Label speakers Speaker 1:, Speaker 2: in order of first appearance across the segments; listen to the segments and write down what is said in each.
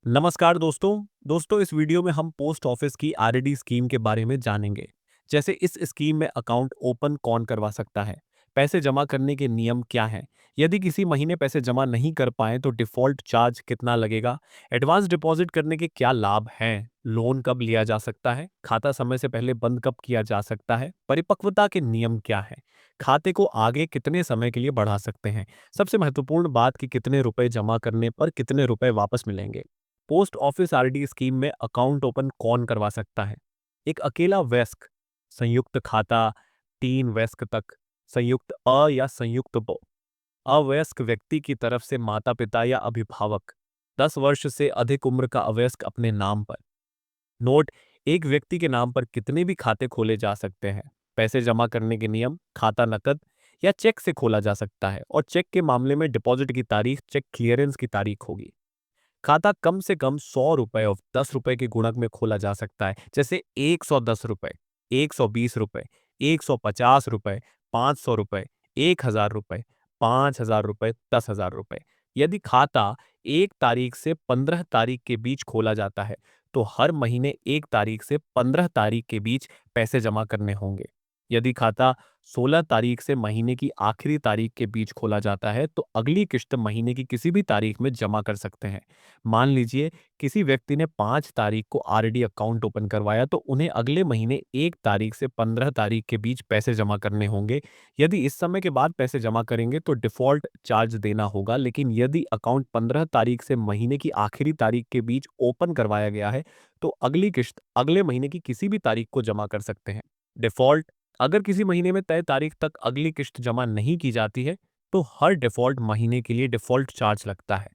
Speaker 1: नमस्कार दोस्तों इस वीडियो में हम पोस्ट ऑफिस की आरडी स्कीम के बारे में जानेंगे। जैसे इस स्कीम में अकाउंट ओपन कौन करवा सकता है, पैसे जमा करने के नियम क्या हैं, यदि किसी महीने पैसे जमा नहीं कर पाए तो डिफॉल्ट चार्ज कितना लगेगा, एडवांस डिपॉजिट करने के क्या लाभ हैं, लोन कब लिया जा सकता है, खाता समय से पहले बंद कब किया जा सकता है, परिपक्वता के नियम क्या है, खाते को आगे कितने समय के लिए बढ़ा सकते हैं, सबसे महत्वपूर्ण बात कि कितने रुपए जमा करने पर कितने रुपए वापस मिलेंगे। पोस्ट ऑफिस आरडी स्कीम में अकाउंट ओपन कौन करवा सकता है? एक अकेला वयस्क, संयुक्त खाता, 3 वयस्क तक, संयुक्त अ या संयुक्त ब, अवयस्क व्यक्ति की तरफ से माता-पिता या अभिभावक, 10 वर्ष से अधिक उम्र का अवयस्क अपने नाम पर। नोट: एक व्यक्ति के नाम पर कितने भी खाते खोले जा सकते हैं। पैसे जमा करने के नियम: खाता नकद या चेक से खोला जा सकता है और चेक के मामले में डिपॉजिट की तारीख चेक क्लियरेंस की तारीख होगी। खाता कम से कम 100 रुपए और 10 रुपए के गुणक में खोला जा सकता है, जैसे 110 रुपए, 120 रुपए, 150 रुपए, 500 रुपए, 1000 रुपए, 5000 रुपए, 10,000 रुपए। यदि खाता 1 तारीख से 15 तारीख के बीच खोला जाता है, तो हर महीने 1 तारीख से 15 तारीख के बीच पैसे जमा करने होंगे। यदि खाता 16 तारीख से महीने की आखिरी तारीख के बीच खोला जाता है, तो अगली किश्त महीने की किसी भी तारीख में जमा कर सकते हैं। मान लीजिए किसी व्यक्ति ने 5 तारीख को आरडी अकाउंट ओपन करवाया, तो उन्हें अगले महीने 1 तारीख से 15 तारीख के बीच पैसे जमा करने होंगे। यदि इस समय के बाद पैसे जमा करेंगे तो डिफ़ॉल्ट चार्ज देना होगा, लेकिन यदि अकाउंट 15 तारीख से महीने की आखिरी तारीख के बीच ओपन करवाया गया है, तो अगली किश्त अगले महीने की किसी भी तारीख को जमा कर सकते हैं। डिफ़ॉल्ट: अगर किसी महीने में तय तारीख तक अगली किश्त जमा नहीं की जाती है, तो हर डिफ़ॉल्ट महीने के लिए डिफ़ॉल्ट चार्ज लगता है।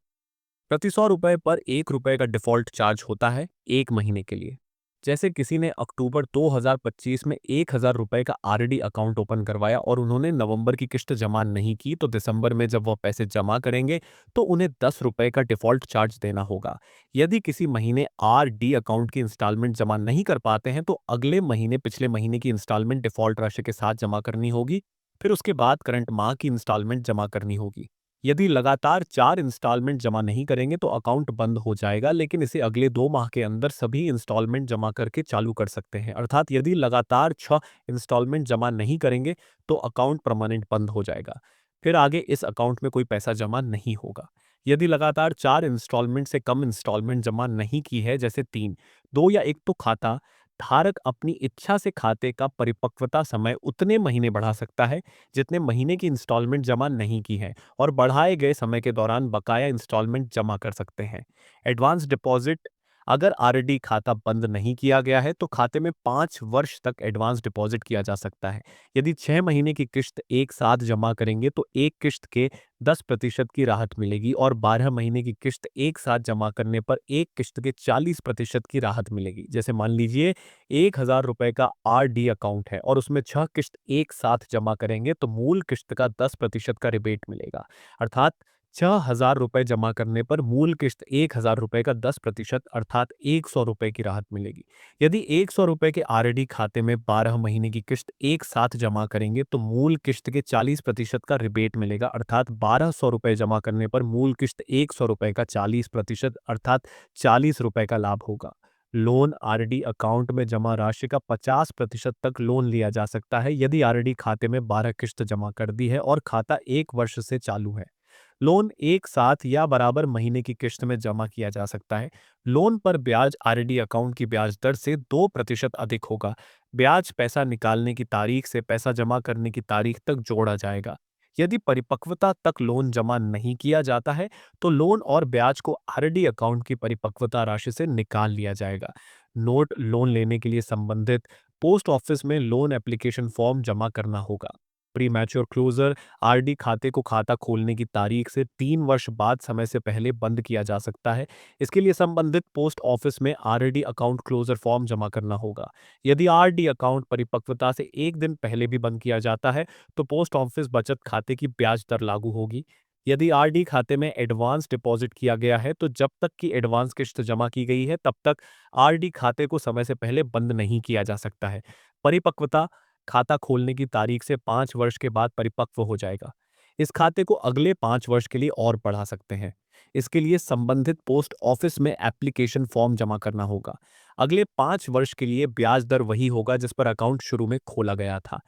Speaker 1: प्रति 100 रुपए पर 1 रुपए का डिफ़ॉल्ट चार्ज होता है 1 महीने के लिए। जैसे किसी ने अक्टूबर 2025 में 1000 रुपए का आरडी अकाउंट ओपन करवाया और उन्होंने नवंबर की किश्त जमा नहीं की, तो दिसंबर में जब वह पैसे जमा करेंगे तो उन्हें 10 रुपए का डिफ़ॉल्ट चार्ज देना होगा। यदि किसी महीने आरडी अकाउंट की इंस्टॉलमेंट जमा नहीं कर पाते हैं, तो अगले महीने पिछले महीने की इंस्टॉलमेंट डिफ़ॉल्ट राशि के साथ जमा करनी होगी। फिर उसके बाद करंट माह की इंस्टॉलमेंट जमा करनी होगी। यदि लगातार 4 इंस्टॉलमेंट जमा नहीं करेंगे तो अकाउंट बंद हो जाएगा, लेकिन इसे अगले 2 माह के अंदर सभी इंस्टॉलमेंट जमा करके चालू कर सकते हैं। अर्थात यदि लगातार 6 इंस्टॉलमेंट जमा नहीं करेंगे तो अकाउंट परमानेंट बंद हो जाएगा। फिर आगे इस अकाउंट में कोई पैसा जमा नहीं होगा। यदि लगातार 4 इंस्टॉलमेंट से कम इंस्टॉलमेंट जमा नहीं की है, जैसे 3, 2 या 1, तो खाता धारक अपनी इच्छा से खाते का परिपक्वता समय उतने महीने बढ़ा सकता है जितने महीने की इंस्टॉलमेंट जमा नहीं की है, और बढ़ाए गए समय के दौरान बकाया इंस्टॉलमेंट जमा कर सकते हैं। एडवांस डिपॉजिट: अगर आरडी खाता बंद नहीं किया गया है तो खाते में 5 वर्ष तक एडवांस डिपॉजिट किया जा सकता है। यदि 6 महीने की किश्त एक साथ जमा करेंगे तो एक किश्त के 10% की राहत मिलेगी और 12 महीने की किश्त एक साथ जमा करने पर एक किश्त के 40% की राहत मिलेगी। जैसे मान लीजिए 1000 रुपए का आरडी अकाउंट है और उसमें 6 किश्त एक साथ जमा करेंगे तो मूल किश्त का 10% का रिबेट मिलेगा। अर्थात 6000 रुपए जमा करने पर मूल किश्त 1000 रुपए का 10% अर्थात 100 रुपए की राहत मिलेगी। यदि 100 रुपए के आरडी खाते में 12 महीने की किश्त एक साथ जमा करेंगे तो मूल किश्त के 40% का रिबेट मिलेगा, अर्थात 1200 रुपए जमा करने पर मूल किश्त 100 रुपए का 40% अर्थात 40 रुपए का लाभ होगा। लोन: आरडी अकाउंट में जमा राशि का 50% तक लोन लिया जा सकता है यदि आरडी खाते में 12 किश्त जमा कर दी है और खाता 1 वर्ष से चालू है। लोन एक साथ या बराबर महीने की किश्त में जमा किया जा सकता है। लोन पर ब्याज आरडी अकाउंट की ब्याज दर से 2% अधिक होगा। ब्याज पैसा निकालने की तारीख से पैसा जमा करने की तारीख तक जोड़ा जाएगा। यदि परिपक्वता तक लोन जमा नहीं किया जाता है, तो लोन और ब्याज को आरडी अकाउंट की परिपक्वता राशि से निकाल लिया जाएगा। नोट: लोन लेने के लिए संबंधित पोस्ट ऑफिस में लोन एप्लीकेशन फॉर्म जमा करना होगा। प्री मैच्योर क्लोजर: आरडी खाते को खाता खोलने की तारीख से 3 वर्ष बाद समय से पहले बंद किया जा सकता है। इसके लिए संबंधित पोस्ट ऑफिस में आरडी अकाउंट क्लोजर फॉर्म जमा करना होगा। यदि आरडी अकाउंट परिपक्वता से 1 दिन पहले भी बंद किया जाता है, तो पोस्ट ऑफिस बचत खाते की ब्याज दर लागू होगी। यदि आरडी खाते में एडवांस डिपॉजिट किया गया है, तो जब तक की एडवांस किश्त जमा की गई है, तब तक आरडी खाते को समय से पहले बंद नहीं किया जा सकता है। परिपक्वता: खाता खोलने की तारीख से 5 वर्ष के बाद परिपक्व हो जाएगा। इस खाते को अगले 5 वर्ष के लिए और बढ़ा सकते हैं। इसके लिए संबंधित पोस्ट ऑफिस में एप्लीकेशन फॉर्म जमा करना होगा। अगले 5 वर्ष के लिए ब्याज दर वही होगा जिस पर अकाउंट शुरू में खोला गया था।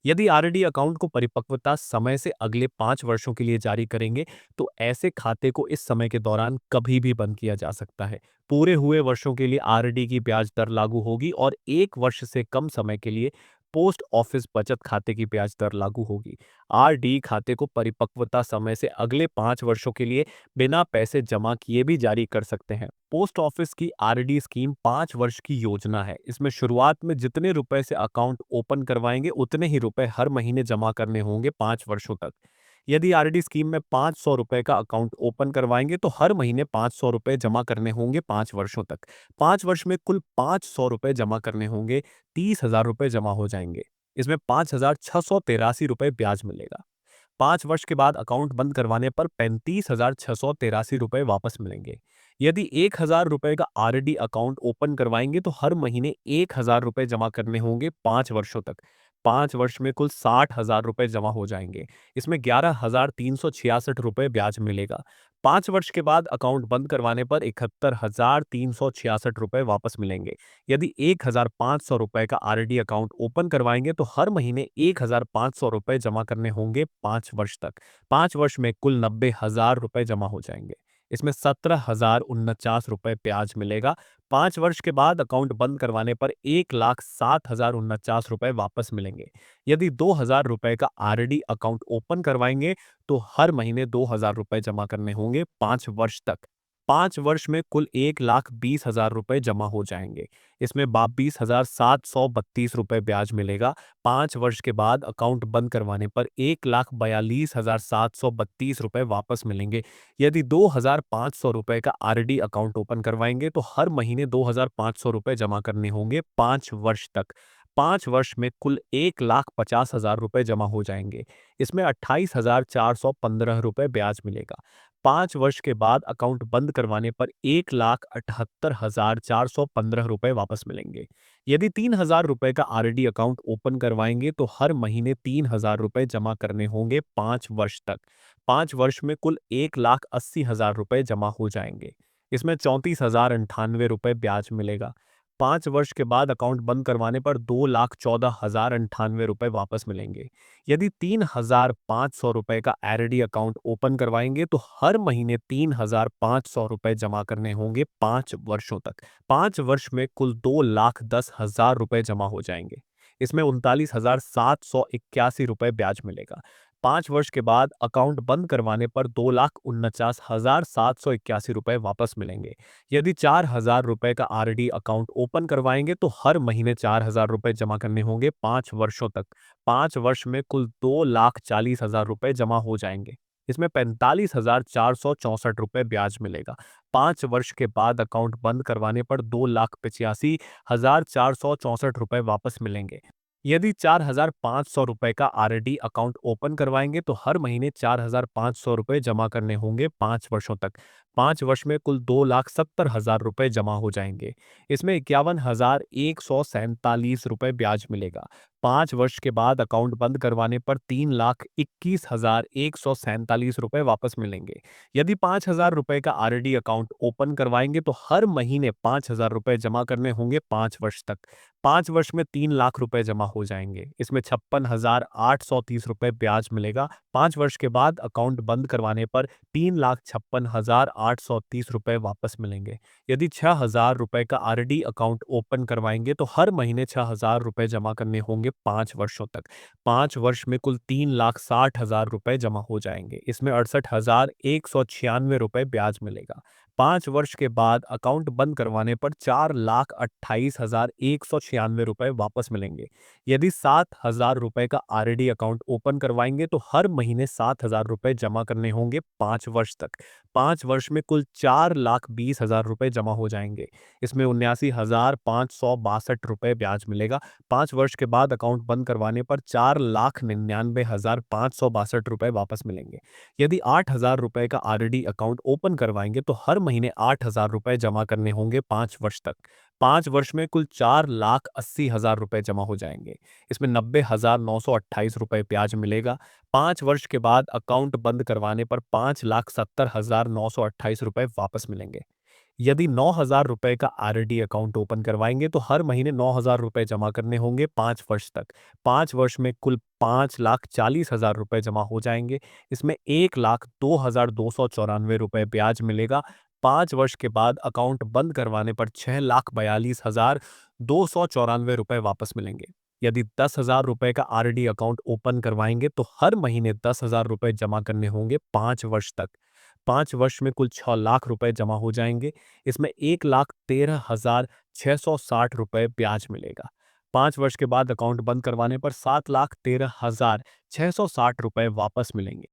Speaker 1: यदि आरडी अकाउंट को परिपक्वता समय से अगले 5 वर्षों के लिए जारी करेंगे, तो ऐसे खाते को इस समय के दौरान कभी भी बंद किया जा सकता है। पूरे हुए वर्षों के लिए आरडी की ब्याज दर लागू होगी और 1 वर्ष से कम समय के लिए पोस्ट ऑफिस बचत खाते की ब्याज दर लागू होगी। आरडी खाते को परिपक्वता समय से अगले 5 वर्षों के लिए बिना पैसे जमा किए भी जारी कर सकते हैं। पोस्ट ऑफिस की आरडी स्कीम 5 वर्ष की योजना है। इसमें शुरुआत में जितने रुपए से अकाउंट ओपन करवाएंगे उतने ही रुपए हर महीने जमा करने होंगे 5 वर्षों तक। यदि आरडी स्कीम में 500 रुपए का अकाउंट ओपन करवाएंगे तो हर महीने 500 रुपए जमा करने होंगे 5 वर्षों तक। 5 वर्ष में कुल 500 रुपए जमा करने होंगे, 30,000 रुपए जमा हो जाएंगे। इसमें 5,683 रुपए ब्याज मिलेगा। 5 वर्ष के बाद अकाउंट बंद करवाने पर 35,683 रुपए वापस मिलेंगे। यदि 1,000 रुपए का आरडी अकाउंट ओपन करवाएंगे तो हर महीने 1,000 रुपए जमा करने होंगे 5 वर्षों तक। 5 वर्ष में कुल 60,000 रुपए जमा हो जाएंगे। इसमें 11,366 रुपए ब्याज मिलेगा। 5 वर्ष के बाद अकाउंट बंद करवाने पर 71,366 रुपए वापस मिलेंगे। यदि 1,500 रुपए का आरडी अकाउंट ओपन करवाएंगे तो हर महीने 1,500 रुपए जमा करने होंगे 5 वर्ष तक। 5 वर्ष में कुल 90,000 रुपए जमा हो जाएंगे। इसमें 17,049 रुपए ब्याज मिलेगा। 5 वर्ष के बाद अकाउंट बंद करवाने पर 1,07,049 रुपए वापस मिलेंगे। यदि 2,000 रुपए का आरडी अकाउंट ओपन करवाएंगे तो हर महीने 2,000 रुपए जमा करने होंगे 5 वर्ष तक। 5 वर्ष में कुल 1,20,000 रुपए जमा हो जाएंगे। इसमें 22,732 रुपए ब्याज मिलेगा। 5 वर्ष के बाद अकाउंट बंद करवाने पर 1,42,732 रुपए वापस मिलेंगे। यदि 2,500 रुपए का आरडी अकाउंट ओपन करवाएंगे तो हर महीने 2,500 रुपए जमा करने होंगे 5 वर्ष तक। 5 वर्ष में कुल 1,50,000 रुपए जमा हो जाएंगे। इसमें 28,415 रुपए ब्याज मिलेगा। 5 वर्ष के बाद अकाउंट बंद करवाने पर 1,78,415 रुपए वापस मिलेंगे। यदि 3,000 रुपए का आरडी अकाउंट ओपन करवाएंगे तो हर महीने 3,000 रुपए जमा करने होंगे 5 वर्ष तक। 5 वर्ष में कुल 1,80,000 रुपए जमा हो जाएंगे। इसमें 34,098 रुपए ब्याज मिलेगा। 5 वर्ष के बाद अकाउंट बंद करवाने पर 2,14,098 रुपए वापस मिलेंगे। यदि 3,500 रुपए का आरडी अकाउंट ओपन करवाएंगे तो हर महीने 3,500 रुपए जमा करने होंगे 5 वर्षों तक। 5 वर्ष में कुल 2,10,000 रुपए जमा हो जाएंगे। इसमें 39,781 रुपए ब्याज मिलेगा। 5 वर्ष के बाद अकाउंट बंद करवाने पर 2,49,781 रुपए वापस मिलेंगे। यदि 4,000 रुपए का आरडी अकाउंट ओपन करवाएंगे तो हर महीने 4,000 रुपए जमा करने होंगे 5 वर्षों तक। 5 वर्ष में कुल 2,40,000 रुपए जमा हो जाएंगे। इसमें 45,464 रुपए ब्याज मिलेगा। 5 वर्ष के बाद अकाउंट बंद करवाने पर 2,85,464 रुपए वापस मिलेंगे। यदि 4,500 रुपए का आरडी अकाउंट ओपन करवाएंगे तो हर महीने 4,500 रुपए जमा करने होंगे 5 वर्षों तक। 5 वर्ष में कुल 2,70,000 रुपए जमा हो जाएंगे। इसमें 51,147 रुपए ब्याज मिलेगा। 5 वर्ष के बाद अकाउंट बंद करवाने पर 3,21,147 रुपए वापस मिलेंगे। यदि 5,000 रुपए का आरडी अकाउंट ओपन करवाएंगे तो हर महीने 5,000 रुपए जमा करने होंगे 5 वर्ष तक। 5 वर्ष में 3,00,000 रुपए जमा हो जाएंगे। इसमें 56,830 रुपए ब्याज मिलेगा। 5 वर्ष के बाद अकाउंट बंद करवाने पर 3,56,830 रुपए वापस मिलेंगे। यदि 6,000 रुपए का आरडी अकाउंट ओपन करवाएंगे तो हर महीने 6,000 रुपए जमा करने होंगे 5 वर्षों तक। 5 वर्ष में कुल 3,60,000 रुपए जमा हो जाएंगे। इसमें 68,196 रुपए ब्याज मिलेगा। 5 वर्ष के बाद अकाउंट बंद करवाने पर 4,28,196 रुपए वापस मिलेंगे। यदि 7,000 रुपए का आरडी अकाउंट ओपन करवाएंगे तो हर महीने 7,000 रुपए जमा करने होंगे 5 वर्ष तक। 5 वर्ष में कुल 4,20,000 रुपए जमा हो जाएंगे। इसमें 79,562 रुपए ब्याज मिलेगा। 5 वर्ष के बाद अकाउंट बंद करवाने पर 4,99,562 रुपए वापस मिलेंगे। यदि 8,000 रुपए का आरडी अकाउंट ओपन करवाएंगे तो हर महीने 8,000 रुपए जमा करने होंगे 5 वर्ष तक। 5 वर्ष में कुल 4,80,000 रुपए जमा हो जाएंगे। इसमें 90,928 रुपए ब्याज मिलेगा। 5 वर्ष के बाद अकाउंट बंद करवाने पर 5,70,928 रुपए वापस मिलेंगे। यदि 9,000 रुपए का आरडी अकाउंट ओपन करवाएंगे तो हर महीने 9,000 रुपए जमा करने होंगे 5 वर्ष तक। 5 वर्ष में कुल 5,40,000 रुपए जमा हो जाएंगे। इसमें 1,02,294 रुपए ब्याज मिलेगा। 5 वर्ष के बाद अकाउंट बंद करवाने पर 6,42,294 रुपए वापस मिलेंगे। यदि 10,000 रुपए का आरडी अकाउंट ओपन करवाएंगे तो हर महीने 10,000 रुपए जमा करने होंगे 5 वर्ष तक। 5 वर्ष में कुल 6 लाख रुपए जमा हो जाएंगे। इसमें 1,13,660 रुपए ब्याज मिलेगा। 5 वर्ष के बाद अकाउंट बंद करवाने पर 7,13,660 रुपए वापस मिलेंगे।